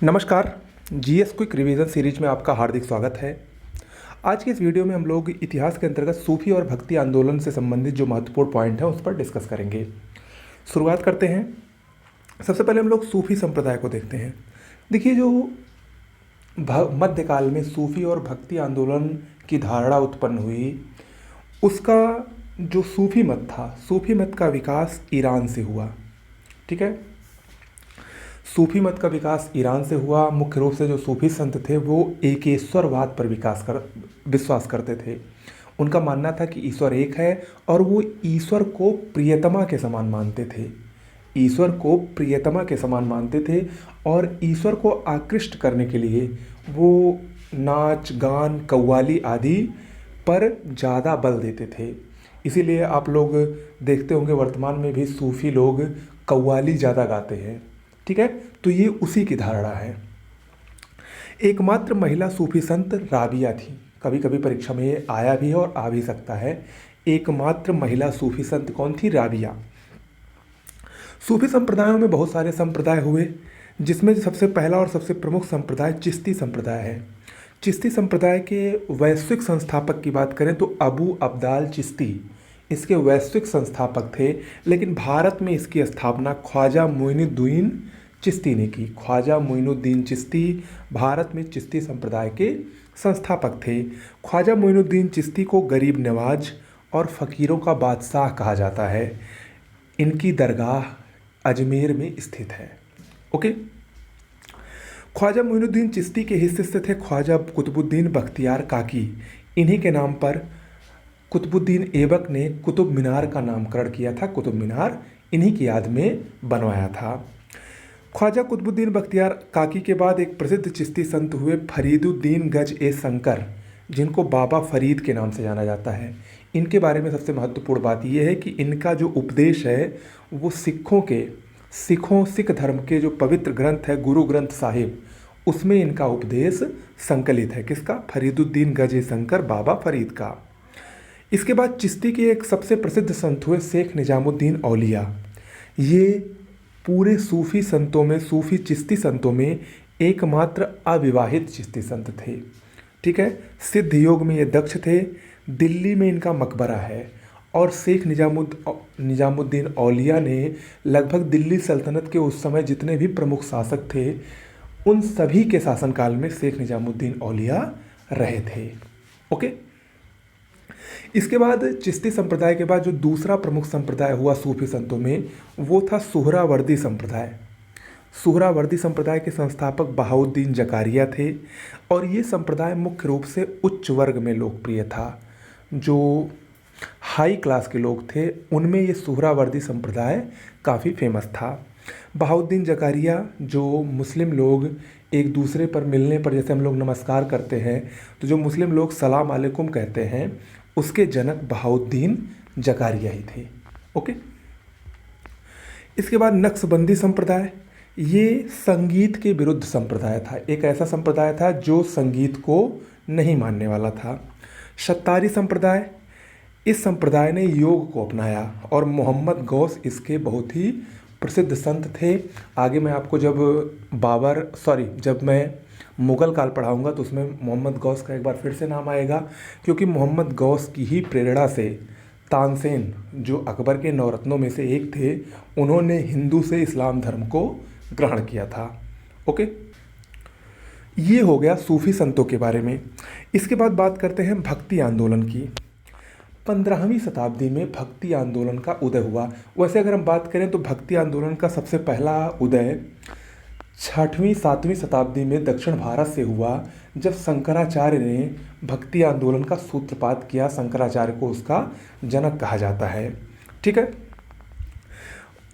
नमस्कार। GS quick revision series में आपका हार्दिक स्वागत है। आज की इस वीडियो में हम लोग इतिहास के अंतर्गत सूफी और भक्ति आंदोलन से संबंधित जो महत्वपूर्ण पॉइंट हैं उस पर डिस्कस करेंगे। शुरुआत करते हैं। सबसे पहले हम लोग सूफी संप्रदाय को देखते हैं। देखिए, जो मध्यकाल में सूफी और भक्ति आंदोलन की धारणा उत्पन्न हुई, उसका जो सूफी मत था, सूफी मत का विकास ईरान से हुआ। ठीक है, सूफी मत का विकास ईरान से हुआ। मुख्य रूप से जो सूफी संत थे वो एकेश्वरवाद पर विश्वास करते थे। उनका मानना था कि ईश्वर एक है और वो ईश्वर को प्रियतमा के समान मानते थे। ईश्वर को प्रियतमा के समान मानते थे और ईश्वर को आकृष्ट करने के लिए वो नाच गान कव्वाली आदि पर ज़्यादा बल देते थे। इसीलिए आप लोग देखते होंगे वर्तमान में भी सूफी लोग कव्वाली ज़्यादा गाते हैं। ठीक है, तो ये उसी की धारणा है। एकमात्र महिला सूफी संत राबिया थी। कभी कभी परीक्षा में ये आया भी है और आ भी सकता है। एकमात्र महिला सूफी संत कौन थी? राबिया। सूफी संप्रदायों में बहुत सारे संप्रदाय हुए, जिसमें सबसे पहला और सबसे प्रमुख संप्रदाय चिश्ती संप्रदाय है। चिश्ती संप्रदाय के वैश्विक संस्थापक की बात करें तो अबू अब्दाल चिश्ती इसके वैश्विक संस्थापक थे, लेकिन भारत में इसकी स्थापना ख्वाजा मोइनुद्दीन चिश्ती ने की। ख्वाजा मोइनुद्दीन चिश्ती भारत में चिश्ती संप्रदाय के संस्थापक थे। ख्वाजा मोइनुद्दीन चिश्ती को गरीब नवाज और फ़कीरों का बादशाह कहा जाता है। इनकी दरगाह अजमेर में स्थित है। ओके, ख्वाजा मोइनुद्दीन चिश्ती के हिस्से से थे ख्वाजा कुतुबुद्दीन बख्तियार काकी। इन्हीं के नाम पर कुतुबुद्दीन ऐबक ने कुतुब मीनार का नामकरण किया था। कुतुब मीनार इन्हीं की याद में बनवाया था। ख्वाजा कुतुबुद्दीन बख्तियार काकी के बाद एक प्रसिद्ध चिश्ती संत हुए फरीदुद्दीन गज ए शंकर, जिनको बाबा फरीद के नाम से जाना जाता है। इनके बारे में सबसे महत्वपूर्ण बात यह है कि इनका जो उपदेश है वो सिख धर्म के जो पवित्र ग्रंथ है गुरु ग्रंथ साहिब, उसमें इनका उपदेश संकलित है। किसका? फरीदुद्दीन गज ए शंकर, बाबा फरीद का। इसके बाद चिश्ती के एक सबसे प्रसिद्ध संत हुए शेख निजामुद्दीन औलिया। ये पूरे सूफी संतों में, सूफी चिश्ती संतों में एकमात्र अविवाहित चिश्ती संत थे। ठीक है, सिद्ध योग में ये दक्ष थे। दिल्ली में इनका मकबरा है और शेख निजामुद्दीन औलिया ने लगभग दिल्ली सल्तनत के उस समय जितने भी प्रमुख शासक थे उन सभी के शासनकाल में शेख निजामुद्दीन औलिया रहे थे। ओके, इसके बाद चिश्ती संप्रदाय के बाद जो दूसरा प्रमुख संप्रदाय हुआ सूफी संतों में वो था सुहरावर्दी संप्रदाय। सुहरावर्दी संप्रदाय के संस्थापक बहाउद्दीन जकारिया थे और ये संप्रदाय मुख्य रूप से उच्च वर्ग में लोकप्रिय था। जो हाई क्लास के लोग थे उनमें ये सुहरावर्दी संप्रदाय काफ़ी फेमस था। बहाउद्दीन जकारिया, जो मुस्लिम लोग एक दूसरे पर मिलने पर जैसे हम लोग नमस्कार करते हैं तो जो मुस्लिम लोग सलाम अलैकुम कहते हैं, उसके जनक बहाउद्दीन जकारिया ही थे। ओके, इसके बाद नक्शबंदी संप्रदाय। ये संगीत के विरुद्ध संप्रदाय था। एक ऐसा संप्रदाय था जो संगीत को नहीं मानने वाला था। शत्तारी संप्रदाय, इस संप्रदाय ने योग को अपनाया और मोहम्मद गौस इसके बहुत ही प्रसिद्ध संत थे। आगे मैं आपको जब मैं मुग़ल काल पढ़ाऊंगा तो उसमें मोहम्मद गौस का एक बार फिर से नाम आएगा, क्योंकि मोहम्मद गौस की ही प्रेरणा से तानसेन, जो अकबर के नौरत्नों में से एक थे, उन्होंने हिंदू से इस्लाम धर्म को ग्रहण किया था। ओके, ये हो गया सूफी संतों के बारे में। इसके बाद बात करते हैं भक्ति आंदोलन की। 15वीं शताब्दी में भक्ति आंदोलन का उदय हुआ। वैसे अगर हम बात करें तो भक्ति आंदोलन का सबसे पहला उदय 6वीं-7वीं शताब्दी में दक्षिण भारत से हुआ, जब शंकराचार्य ने भक्ति आंदोलन का सूत्रपात किया। शंकराचार्य को उसका जनक कहा जाता है। ठीक है,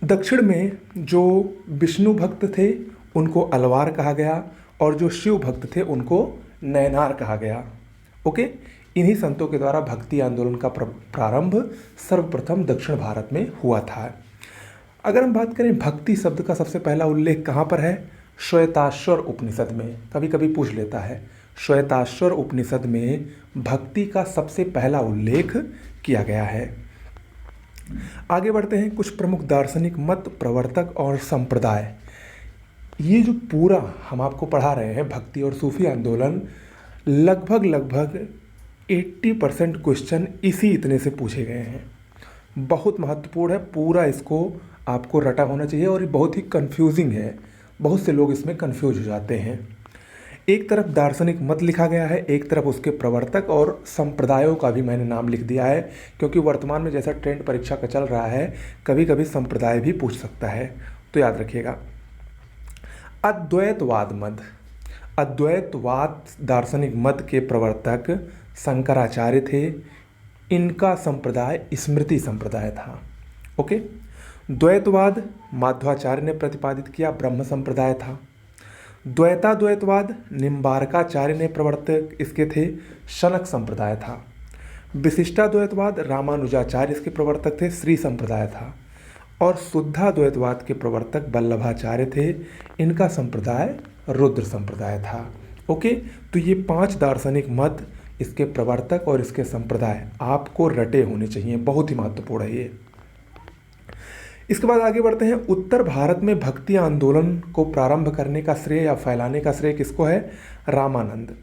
दक्षिण में जो विष्णु भक्त थे उनको अलवार कहा गया और जो शिव भक्त थे उनको नयनार कहा गया। ओके, इन्हीं संतों के द्वारा भक्ति आंदोलन का प्रारंभ सर्वप्रथम दक्षिण भारत में हुआ था। अगर हम बात करें भक्ति शब्द का सबसे पहला उल्लेख कहाँ पर है? श्वेताश्वर उपनिषद में। कभी कभी पूछ लेता है, श्वेताश्वर उपनिषद में भक्ति का सबसे पहला उल्लेख किया गया है। आगे बढ़ते हैं। कुछ प्रमुख दार्शनिक मत, प्रवर्तक और संप्रदाय। ये जो पूरा हम आपको पढ़ा रहे हैं भक्ति और सूफी आंदोलन, लगभग 80% क्वेश्चन इसी इतने से पूछे गए हैं। बहुत महत्वपूर्ण है, पूरा इसको आपको रटा होना चाहिए। और ये बहुत ही कंफ्यूजिंग है, बहुत से लोग इसमें कंफ्यूज हो जाते हैं। एक तरफ दार्शनिक मत लिखा गया है, एक तरफ उसके प्रवर्तक और संप्रदायों का भी मैंने नाम लिख दिया है, क्योंकि वर्तमान में जैसा ट्रेंड परीक्षा का चल रहा है, कभी कभी संप्रदाय भी पूछ सकता है, तो याद रखिएगा। अद्वैतवाद मत, अद्वैतवाद दार्शनिक मत के प्रवर्तक शंकराचार्य थे। इनका संप्रदाय स्मृति संप्रदाय था। ओके। द्वैतवाद माध्वाचार्य ने प्रतिपादित किया, ब्रह्म संप्रदाय था। द्वैताद्वैतवाद निम्बारकाचार्य ने प्रवर्तक इसके थे, शनक संप्रदाय था। विशिष्टाद्वैतवाद रामानुजाचार्य इसके प्रवर्तक थे, श्री संप्रदाय था। और शुद्धाद्वैतवाद के प्रवर्तक वल्लभाचार्य थे, इनका संप्रदाय रुद्र संप्रदाय था। ओके। तो ये 5 दार्शनिक मत, इसके प्रवर्तक और इसके संप्रदाय आपको रटे होने चाहिए, बहुत ही महत्वपूर्ण है ये। इसके बाद आगे बढ़ते हैं। उत्तर भारत में भक्ति आंदोलन को प्रारंभ करने का श्रेय या फैलाने का श्रेय किसको है? रामानंद।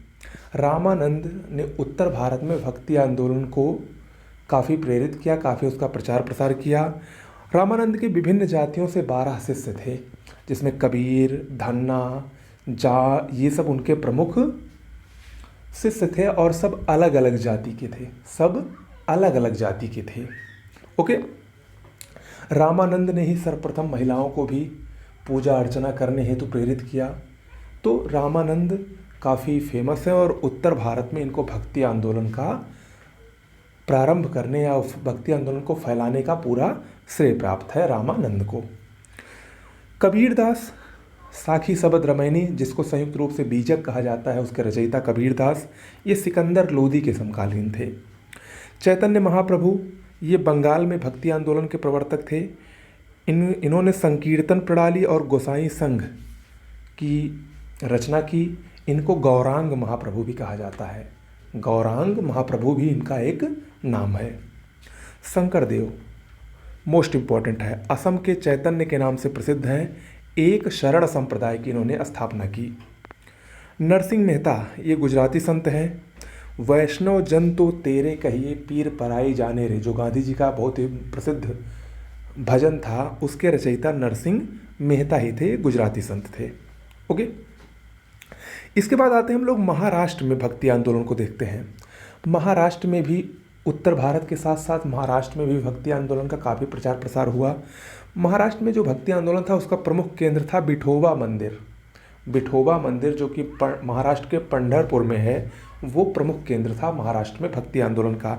रामानंद ने उत्तर भारत में भक्ति आंदोलन को काफ़ी प्रेरित किया, काफ़ी उसका प्रचार प्रसार किया। रामानंद के विभिन्न जातियों से 12 शिष्य थे, जिसमें कबीर, धन्ना, जा, ये सब उनके प्रमुख शिष्य थे और सब अलग अलग जाति के थे, सब अलग अलग जाति के थे। ओके। रामानंद ने ही सर्वप्रथम महिलाओं को भी पूजा अर्चना करने हेतु प्रेरित किया। तो रामानंद काफ़ी फेमस है और उत्तर भारत में इनको भक्ति आंदोलन का प्रारंभ करने या भक्ति आंदोलन को फैलाने का पूरा श्रेय प्राप्त है रामानंद को। कबीरदास, साखी शबद रमैनी, जिसको संयुक्त रूप से बीजक कहा जाता है, उसके रचयिता कबीरदास, ये सिकंदर लोदी के समकालीन थे। चैतन्य महाप्रभु, ये बंगाल में भक्ति आंदोलन के प्रवर्तक थे। इन्होंने संकीर्तन प्रणाली और गोसाई संघ की रचना की। इनको गौरांग महाप्रभु भी कहा जाता है, गौरांग महाप्रभु भी इनका एक नाम है। शंकरदेव मोस्ट इम्पॉर्टेंट है, असम के चैतन्य के नाम से प्रसिद्ध हैं। एक शरण संप्रदाय की इन्होंने स्थापना की। नरसिंह मेहता, ये गुजराती संत हैं। वैष्णव जन तो तेरे कहिए पीर पराई जाने रे, जो गांधी जी का बहुत ही प्रसिद्ध भजन था, उसके रचयिता नरसिंह मेहता ही थे, गुजराती संत थे। ओके। इसके बाद आते हैं हम लोग महाराष्ट्र में भक्ति आंदोलन को देखते हैं। महाराष्ट्र में भी, उत्तर भारत के साथ साथ महाराष्ट्र में भी भक्ति आंदोलन का काफ़ी प्रचार प्रसार हुआ। महाराष्ट्र में जो भक्ति आंदोलन था उसका प्रमुख केंद्र था विठोबा मंदिर। विठोबा मंदिर जो कि महाराष्ट्र के पंढरपुर में है, वो प्रमुख केंद्र था महाराष्ट्र में भक्ति आंदोलन का।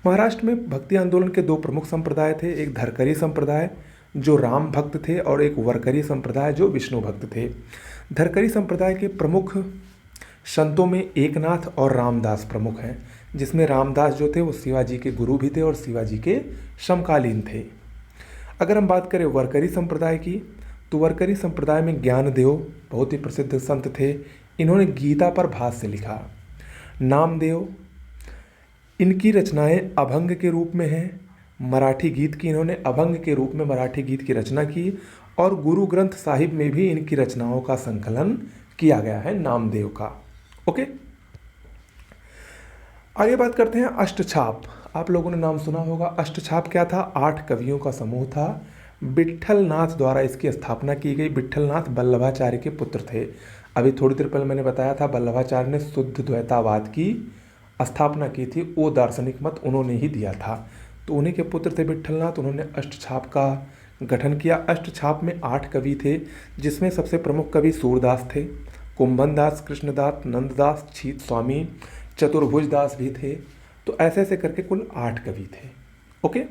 महाराष्ट्र में भक्ति आंदोलन के 2 प्रमुख संप्रदाय थे, एक धरकरी संप्रदाय जो राम भक्त थे और एक वरकरी संप्रदाय जो विष्णु भक्त थे। धरकरी संप्रदाय के प्रमुख संतों में एकनाथ और रामदास प्रमुख हैं, जिसमें रामदास जो थे वो शिवाजी के गुरु भी थे और शिवाजी के समकालीन थे। अगर हम बात करें वरकरी संप्रदाय की, तो वरकरी संप्रदाय में ज्ञानदेव बहुत ही प्रसिद्ध संत थे। इन्होंने गीता पर भाष्य लिखा। नामदेव, इनकी रचनाएं अभंग के रूप में हैं। मराठी गीत की इन्होंने अभंग के रूप में मराठी गीत की रचना की और गुरु ग्रंथ साहिब में भी इनकी रचनाओं का संकलन किया गया है नामदेव का। ओके। आगे बात करते हैं अष्टछाप। आप लोगों ने नाम सुना होगा। अष्टछाप क्या था? 8 कवियों का समूह था। विट्ठलनाथ द्वारा इसकी स्थापना की गई। विट्ठलनाथ वल्लभाचार्य के पुत्र थे। अभी थोड़ी देर पहले मैंने बताया था वल्लभाचार्य ने शुद्ध द्वैतावाद की स्थापना की थी, वो दार्शनिक मत उन्होंने ही दिया था। तो उन्हीं के पुत्र थे विट्ठलनाथ। उन्होंने अष्टछाप का गठन किया। अष्टछाप में 8 कवि थे, जिसमें सबसे प्रमुख कवि सूरदास थे, कुंभनदास, कृष्णदास, नंददास, छीत स्वामी, चतुर्भुज दास भी थे। तो ऐसे ऐसे करके कुल 8 कवि थे। ओके।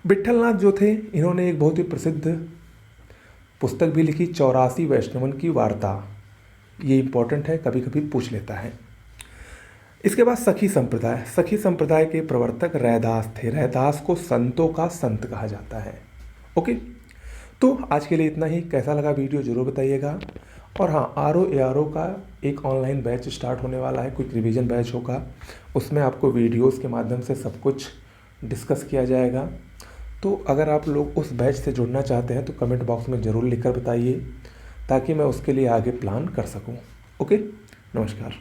विट्ठलनाथ जो थे, इन्होंने एक बहुत ही प्रसिद्ध पुस्तक भी लिखी, 84 वैष्णवन की वार्ता। ये इंपॉर्टेंट है, कभी कभी पूछ लेता है। इसके बाद सखी संप्रदाय। सखी संप्रदाय के प्रवर्तक रैदास थे। रैदास को संतों का संत कहा जाता है। ओके। तो आज के लिए इतना ही। कैसा लगा वीडियो ज़रूर बताइएगा। और हाँ, RO का एक ऑनलाइन बैच स्टार्ट होने वाला है, क्विक रिवीजन बैच होगा। उसमें आपको वीडियोस के माध्यम से सब कुछ डिस्कस किया जाएगा। तो अगर आप लोग उस बैच से जुड़ना चाहते हैं तो कमेंट बॉक्स में ज़रूर लिखकर बताइए। ताकि मैं उसके लिए आगे प्लान कर सकूँ। ओके, नमस्कार।